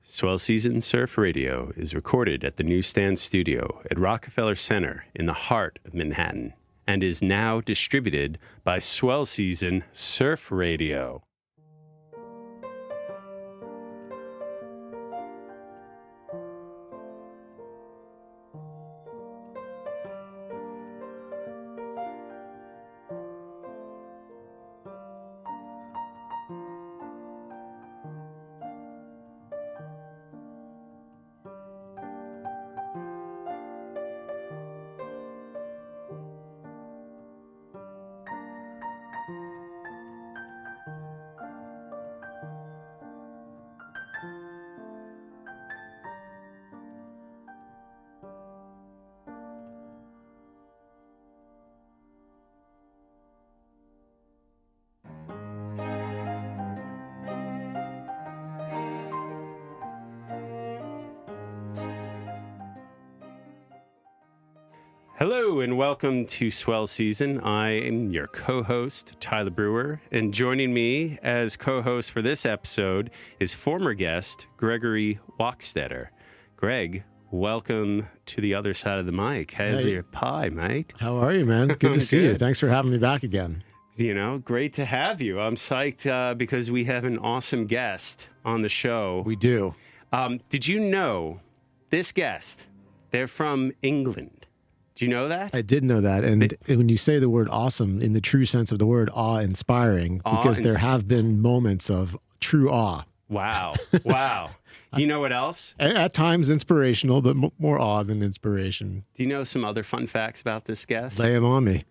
Swell Season Surf Radio is recorded at the Newsstand Studio at Rockefeller Center in the heart of Manhattan and is now distributed by Swell Season Surf Radio. Hello and welcome to Swell Season. I am your co-host, Tyler Breuer, and joining me as co-host for this episode is former guest, Gregory Wachstetter. Greg, welcome to the other side of the mic. How's your pie, mate? How are you, man? Good to see you. Thanks for having me back again. You know, great to have you. I'm psyched because we have an awesome guest on the show. We do. Did you know this guest, they're from England? Do you know that? I did know that. And when you say the word awesome, in the true sense of the word, awe-inspiring, because there have been moments of true awe. Wow. Wow. You know what else? At times inspirational, but more awe than inspiration. Do you know some other fun facts about this guest? Lay them on me.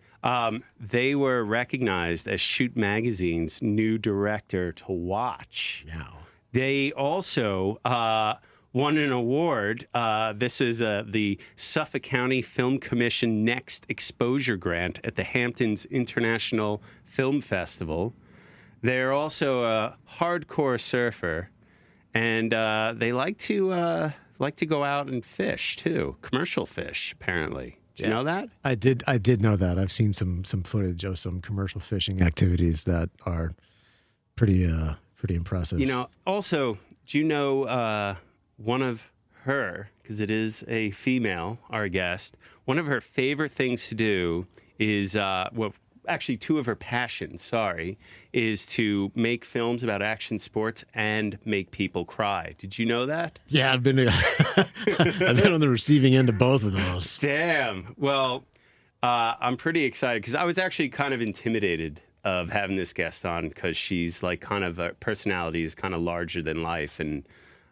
They were recognized as Shoot Magazine's new director to watch. Wow. They also won an award. This is the Suffolk County Film Commission Next Exposure Grant at the Hamptons International Film Festival. They're also a hardcore surfer, and they like to go out and fish too, commercial fish. Apparently, do you know that? I did know that. I've seen some footage of some commercial fishing activities that are pretty impressive. You know, also, do you know? One of her, because it is a female, our guest, one of her favorite things to do is, actually two of her passions, is to make films about action sports and make people cry. Did you know that? Yeah, I've been on the receiving end of both of those. Damn. Well, I'm pretty excited because I was actually kind of intimidated of having this guest on because she's like kind of a personality is kind of larger than life, and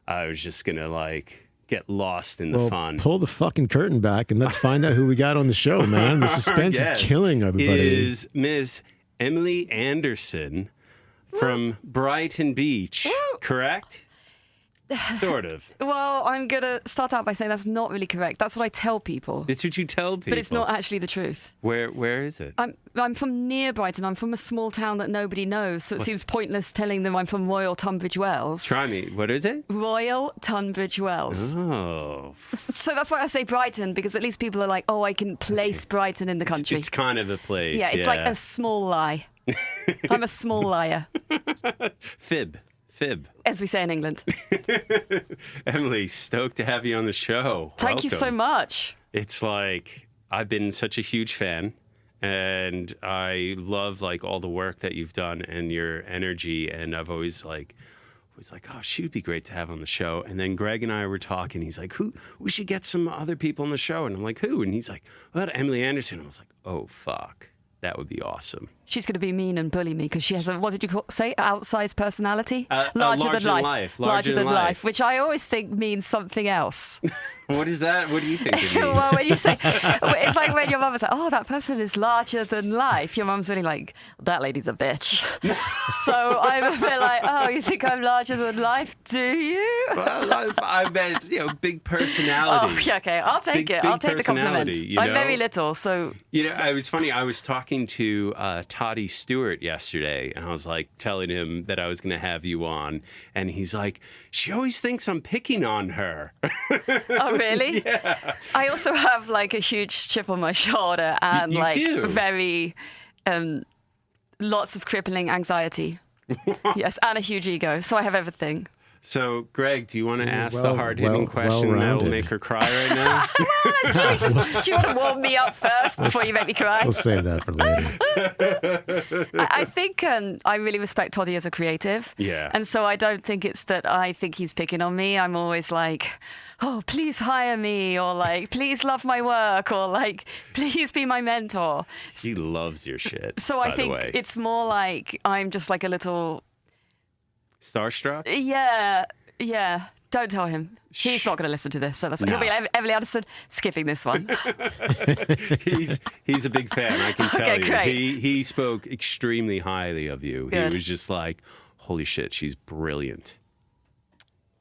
I was just going to get lost in the fun. Pull the fucking curtain back and let's find out who we got on the show, man. The suspense is killing everybody. Is Ms. Emily Anderson from Brighton Beach, correct? Sort of. Well, I'm going to start out by saying that's not really correct. That's what I tell people. It's what you tell people. But it's not actually the truth. Where is it? I'm from near Brighton. I'm from a small town that nobody knows, so it seems pointless telling them I'm from Royal Tunbridge Wells. Try me. What is it? Royal Tunbridge Wells. Oh. So that's why I say Brighton, because at least people are like, oh, I can place Brighton in the country. It's kind of a place. Yeah, it's like a small lie. I'm a small liar. Fib. As we say in England. Emily, stoked to have you on the show. Thank you so much. It's like, I've been such a huge fan, and I love all the work that you've done and your energy, and I've always oh, she'd be great to have on the show. And then Greg and I were talking, he's like, we should get some other people on the show. And I'm like, who? And he's like, what about Emily Anderson? I was like, oh, fuck. That would be awesome. She's going to be mean and bully me because she has what did you say? Outsized personality? Larger than life. Larger than life, which I always think means something else. What is that? What do you think it means? Well, when you say, it's like when your mum is like, oh, that person is larger than life. Your mum's really like, that lady's a bitch. So I'm a bit like, oh, you think I'm larger than life? Do you? Well, I bet, big personality. Oh, yeah, okay. I'll take it. I'll take the compliment. I'm very little, so. It was funny. I was talking to Toddy Stewart yesterday, and I was telling him that I was going to have you on, and he's like, she always thinks I'm picking on her. Oh, really? Yeah. I also have a huge chip on my shoulder and do? very lots of crippling anxiety. Yes, and a huge ego. So I have everything. So, Greg, do you want to ask the hard-hitting question that'll make her cry right now? Well, that's true. Do you want to warm me up first before you make me cry? We'll save that for later. I think I really respect Toddy as a creative. Yeah. And so I don't think it's that I think he's picking on me. I'm always like, oh, please hire me, or like, please love my work, or like, please be my mentor. He loves your shit. So I think it's more like I'm just like a little... Starstruck? Yeah. Don't tell him. He's not going to listen to this. So that's he'll be like, Emily Anderson, skipping this one. He's a big fan, I can tell you. Great. He spoke extremely highly of you. Good. He was just like, holy shit, she's brilliant.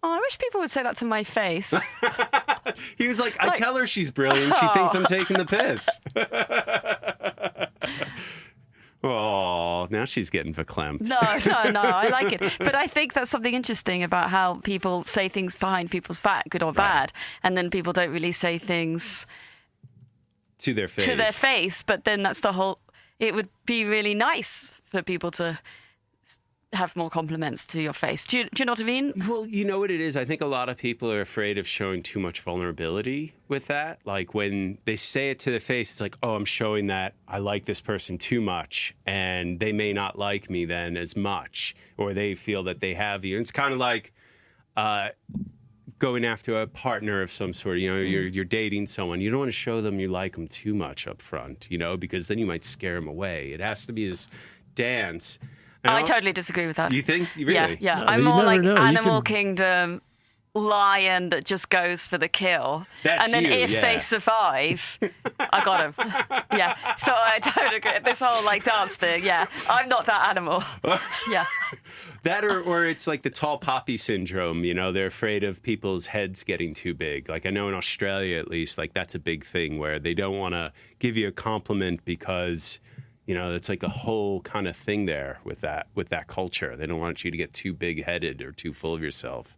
Oh, I wish people would say that to my face. He was like, I tell her she's brilliant. She thinks I'm taking the piss. Oh, now she's getting verklempt. No, I like it. But I think that's something interesting about how people say things behind people's back, good or bad, and then people don't really say things to their face. But then that's the whole... It would be really nice for people to have more compliments to your face. Do you know what I mean? Well, you know what it is? I think a lot of people are afraid of showing too much vulnerability with that. Like when they say it to their face, it's like, oh, I'm showing that I like this person too much, and they may not like me then as much, or they feel that they have you. And it's kind of like going after a partner of some sort. You know, you're dating someone. You don't want to show them you like them too much up front, you know, because then you might scare them away. It has to be this dance. I totally disagree with that. You think? Really? Yeah. No, I'm more like know. Animal Kingdom lion that just goes for the kill. That's and then you, if they survive, I got him. Yeah. So I don't agree. This whole like dance thing, yeah. I'm not that animal. Yeah. That or it's like the tall poppy syndrome, you know, they're afraid of people's heads getting too big. Like I know in Australia at least, like that's a big thing where they don't want to give you a compliment because... You know, it's like a whole kind of thing there with that culture. They don't want you to get too big-headed or too full of yourself.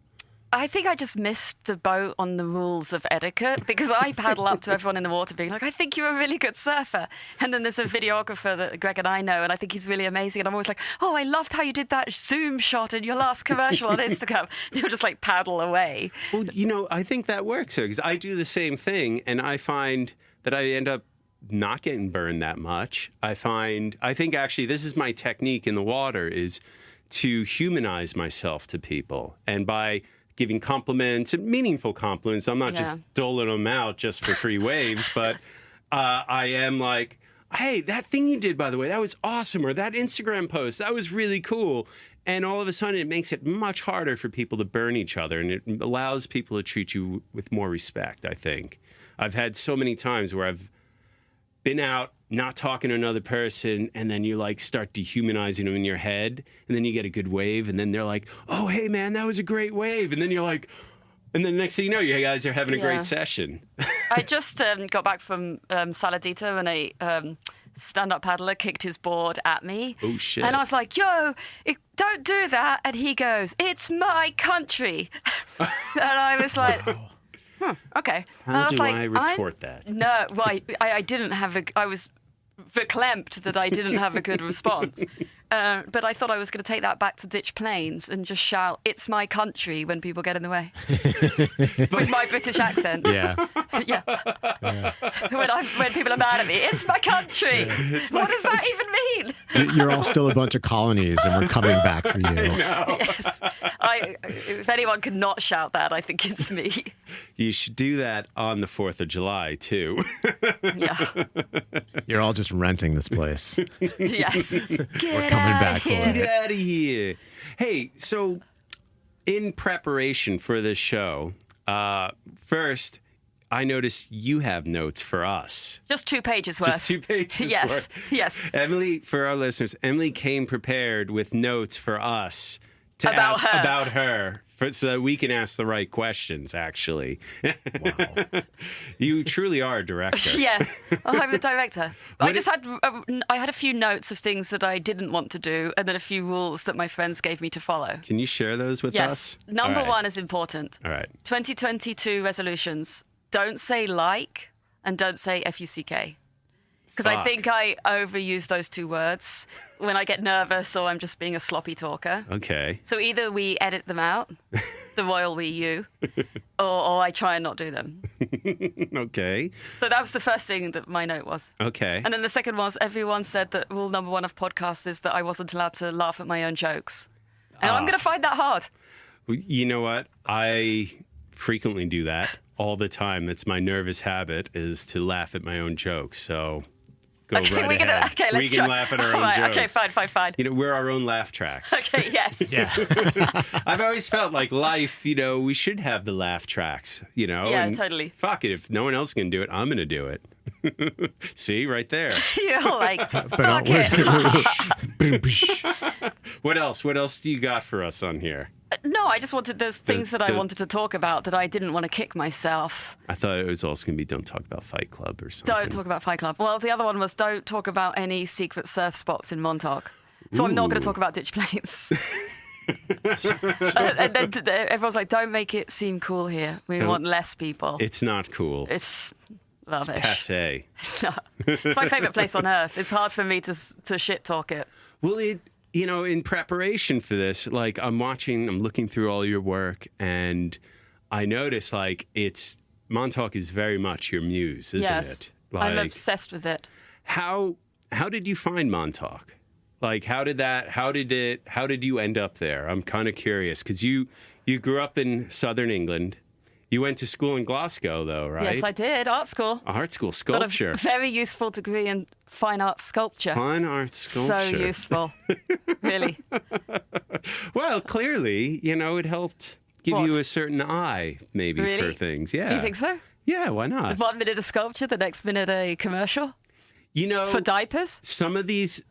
I think I just missed the boat on the rules of etiquette because I paddle up to everyone in the water being like, I think you're a really good surfer. And then there's a videographer that Greg and I know, and I think he's really amazing. And I'm always like, oh, I loved how you did that Zoom shot in your last commercial on Instagram. And you'll just like paddle away. Well, you know, I think that works because I do the same thing, and I find that I end up not getting burned that much. I think actually this is my technique in the water is to humanize myself to people. And by giving compliments and meaningful compliments, I'm not just doling them out just for free waves, but I am like, hey, that thing you did, by the way, that was awesome. Or that Instagram post, that was really cool. And all of a sudden it makes it much harder for people to burn each other. And it allows people to treat you with more respect, I think. I've had so many times where I've been out not talking to another person, and then you like start dehumanizing them in your head, and then you get a good wave, and then they're like, oh, hey, man, that was a great wave. And then you're like, and then the next thing you know, you guys are having a great session. I just got back from Saladito, and a stand-up paddler kicked his board at me. Oh, shit. And I was like, yo, don't do that. And he goes, it's my country. And I was like... Wow. Okay. How do I retort that? No, right. I didn't have I was verklempt that I didn't have a good response. But I thought I was going to take that back to Ditch Plains and just shout, it's my country when people get in the way. With my British accent. Yeah. Yeah. When people are mad at me, it's my country. What does that even mean? You're all still a bunch of colonies and we're coming back for you. Yes. If anyone could not shout that, I think it's me. You should do that on the 4th of July, too. Yeah. You're all just renting this place. Yes. We're coming back for it. Get out of here. Hey, so in preparation for this show, first, I noticed you have notes for us. Just 2 pages worth. Just 2 pages worth. Yes. Emily, for our listeners, Emily came prepared with notes for us to about ask her. About her. So that we can ask the right questions, actually. Wow. You truly are a director. Yeah, I'm a director. I had a few notes of things that I didn't want to do, and then a few rules that my friends gave me to follow. Can you share those with us? Yes. Number 1 is important. All right. 2022 resolutions. Don't say like, and don't say F-U-C-K. Because I think I overuse those two words when I get nervous or I'm just being a sloppy talker. Okay. So either we edit them out, the royal we you, or I try and not do them. Okay. So that was the first thing that my note was. Okay. And then the second was, everyone said that rule number one of podcasts is that I wasn't allowed to laugh at my own jokes. And I'm going to find that hard. You know what? I frequently do that all the time. That's my nervous habit, is to laugh at my own jokes. So go right ahead. We can laugh at our own jokes. Okay, fine. You know, we're our own laugh tracks. Okay, yes. Yeah. I've always felt like life, you know, we should have the laugh tracks, you know? Yeah, and totally. Fuck it. If no one else can do it, I'm going to do it. See, right there. You're like, fuck it. What else? What else do you got for us on here? No, I just wanted, there's things that I wanted to talk about that I didn't want to kick myself. I thought it was also going to be don't talk about Fight Club or something. Don't talk about Fight Club. Well, the other one was don't talk about any secret surf spots in Montauk. So I'm not going to talk about ditch planes. And then everyone's like, don't make it seem cool here. We want less people. It's not cool. It's rubbish. It's passé. No. It's my favourite place on earth. It's hard for me to shit talk it. Well, you know, in preparation for this, like I'm looking through all your work, and I notice like Montauk is very much your muse, isn't it? Like, I'm obsessed with it. How did you find Montauk? Like, how did you end up there? I'm kind of curious because you grew up in southern England. You went to school in Glasgow, though, right? Yes, I did. Art school. Art school, sculpture. Got a very useful degree in fine art sculpture. Fine art sculpture. So useful. Really. Well, clearly, you know, it helped give you a certain eye, maybe, for things. Yeah. You think so? Yeah, why not? 1 minute a sculpture, the next minute a commercial? You know, for diapers? Some of these,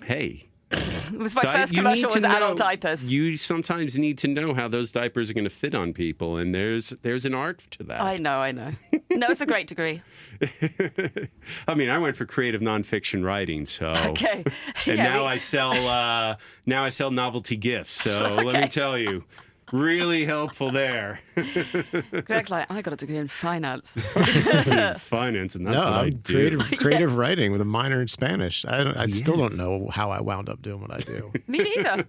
hey. It was my first commercial was adult diapers. You sometimes need to know how those diapers are going to fit on people, and there's an art to that. I know. No, it's a great degree. I mean, I went for creative nonfiction writing, so okay. And now I sell novelty gifts. So let me tell you, really helpful there. Greg's like, I got a degree in finance. Finance, and that's what I do. Creative writing with a minor in Spanish. I still don't know how I wound up doing what I do. Me neither.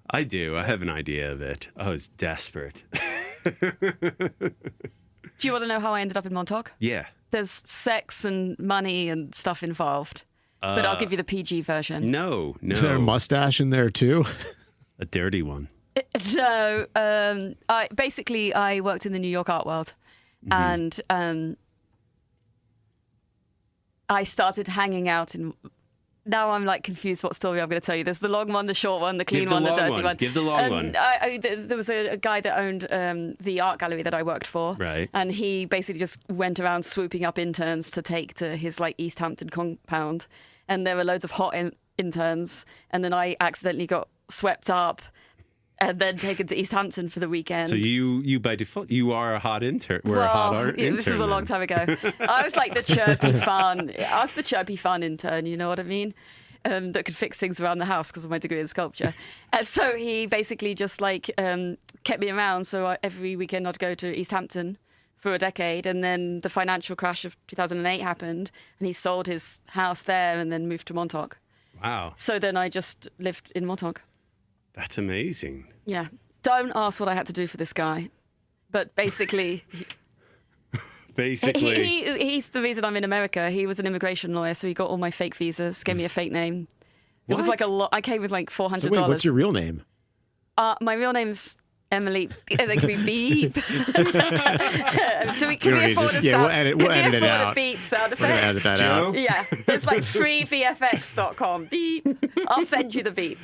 I do. I have an idea of it. I was desperate. Do you want to know how I ended up in Montauk? Yeah. There's sex and money and stuff involved. But I'll give you the PG version. No. Is there a mustache in there too? A dirty one. No. I worked in the New York art world. Mm-hmm. And I started hanging out in... Now I'm like confused what story I'm going to tell you. There's the long one, the short one, the clean one, the dirty one. Give the long one. There was a guy that owned the art gallery that I worked for. Right. And he basically just went around swooping up interns to take to his like East Hampton compound. And there were loads of hot interns. And then I accidentally got swept up and then taken to East Hampton for the weekend. So you by default, you are a hot intern. We're a hot art intern. This was a long time ago. I was like the chirpy fun. I was the chirpy fun intern, you know what I mean? That could fix things around the house because of my degree in sculpture. And so he basically just like kept me around. So every weekend I'd go to East Hampton for a decade. And then the financial crash of 2008 happened and he sold his house there and then moved to Montauk. Wow. So then I just lived in Montauk. That's amazing. Yeah. Don't ask what I had to do for this guy. But basically... He's the reason I'm in America. He was an immigration lawyer, so he got all my fake visas, gave me a fake name. It was like a lot. I came with like $400. So wait, what's your real name? My real name's Emily. Can we beep? Can we afford a sound? We'll edit it out. A beep sound effect? We're gonna edit that out. Yeah, it's like freevfx.com. Beep. I'll send you the beep.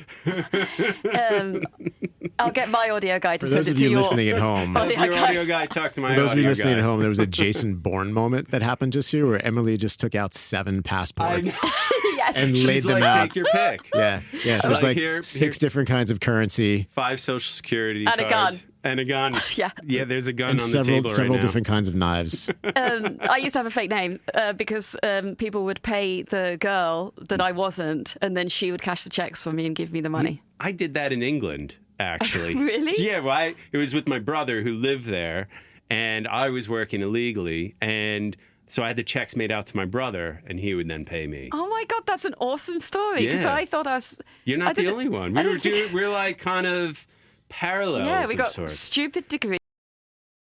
I'll get my audio guy to send it to you. For those of you listening at home, your audio guy talk to my audio guy. For those of you listening at home, there was a Jason Bourne moment that happened just here where Emily just took out 7 passports. Yes. And laid them out. Take your pick. Yeah. So there's like 6 different kinds of currency. 5 Social Security and cards. A gun. And a gun. Yeah, there's a gun and on the table right now. Several different kinds of knives. I used to have a fake name because people would pay the girl that I wasn't, and then she would cash the checks for me and give me the money. I did that in England, actually. Really? Yeah, well, it was with my brother who lived there, and I was working illegally, and So I had the checks made out to my brother, and he would then pay me. Oh my God, that's an awesome story. Because Yeah. I thought I was. You're not the only one. We're like kind of parallels. Yeah, we of got sorts. stupid degrees.